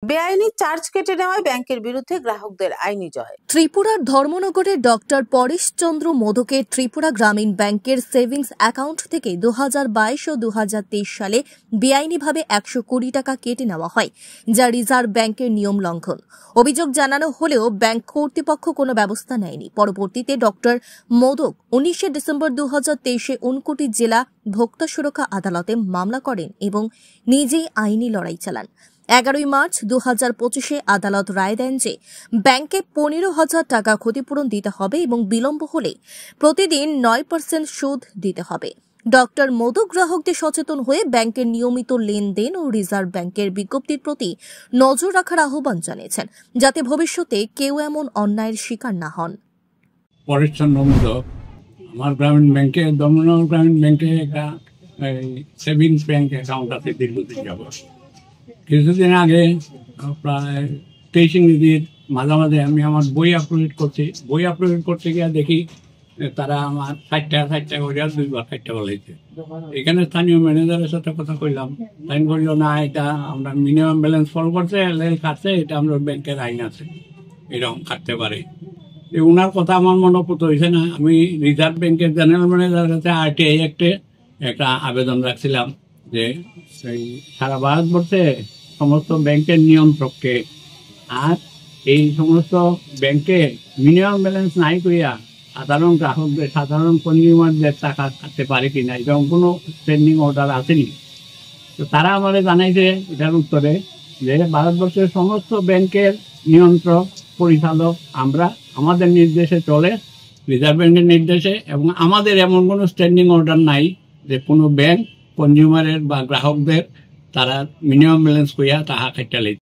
বেআইনি চার্জ কেটে নেওয়ায় ব্যাংকের বিরুদ্ধে গ্রাহকদের আইনি জয়। ত্রিপুরার ধর্মনগরের ডক্টর পরেশ চন্দ্র মোদকের ত্রিপুরা গ্রামীণ ব্যাংকের সেভিংস অ্যাকাউন্ট থেকে 2022 ও 2023 সালে বেআইনিভাবে 100 কোটি টাকা কেটে নেওয়া হয়, যা রিজার্ভ ব্যাংকের নিয়ম লঙ্ঘন। অভিযোগ জানানো হলেও ব্যাংক কর্তৃপক্ষ কোনো ব্যবস্থা নেয়নি। পরবর্তীতে ডক্টর মোদক 19 ডিসেম্বর 2023 ঊনকোটি জেলা ভোক্তা সুরক্ষা আদালতে মামলা করেন এবং নিজেই আইনি লড়াই চালান। 11 মার্চ 2025 আদালত রায় দেন যে ব্যাংকে 15,000 টাকা ক্ষতিপূরণ দিতে হবে এবং বিলম্ব হলে প্রতিদিন 9% সুদ দিতে হবে। ডক্টর মোদক গ্রাহকদের সচেতন হয়ে ব্যাংকের নিয়মিত লেনদেন ও রিজার্ভ ব্যাংকের বিজ্ঞপ্তির প্রতি নজর রাখার আহ্বান জানিয়েছেন, যাতে ভবিষ্যতে কেউ এমন অন্যায়ের শিকার না হন। পরেশ চন্দ্র মোদক আমার গ্রামীণ ব্যাংকে, ধর্মনগর গ্রামীণ ব্যাংকে একটা সেভিংস ব্যাংক অ্যাকাউন্ট আছে দীর্ঘদিন যাবত। কিছুদিন আগে প্রায় 23 ইংরেজির মাঝামাঝি আমি আমার বই আপলোড করতে গিয়ে দেখি তারা আমার 60 টাকা করে 2বার 60 টাকা বলেছে। এখানে স্থানীয় ম্যানেজারের সাথে কথা কইলাম, তাই বললো না, এটা আমরা মিনিমাম ব্যালেন্স ফলো করছে, কাটছে, এটা আমরা ব্যাংকের আইন আছে, এরকম কাটতে পারে। ওনার কথা আমার মনোপুত হয়েছে না। আমি রিজার্ভ ব্যাংকের জেনারেল ম্যানেজারের কাছে RTI একটা আবেদন রাখছিলাম যে সেই সারা ভারতবর্ষে সমস্ত ব্যাংকের নিয়ন্ত্রককে আর এই সমস্ত ব্যাংকে মিনিমাম ব্যালেন্স নাই করিয়া সাধারণ গ্রাহকদের, সাধারণ কনজিউমারদের টাকা কাটতে পারে কিনা, এরকম কোনো স্ট্যান্ডিং অর্ডার আসেনি। তো তারা আমাদের জানাইছে এটার উত্তরে যে ভারতবর্ষের সমস্ত ব্যাংকের নিয়ন্ত্রক, পরিচালক আমরা, আমাদের নির্দেশে চলে, রিজার্ভ ব্যাংকের নির্দেশে, এবং আমাদের এমন কোনো স্ট্যান্ডিং অর্ডার নাই যে কোনো ব্যাংক কনজিউমারের বা গ্রাহকদের তারা মিনিমাম ব্যালেন্স করিয়া টাকা কাটা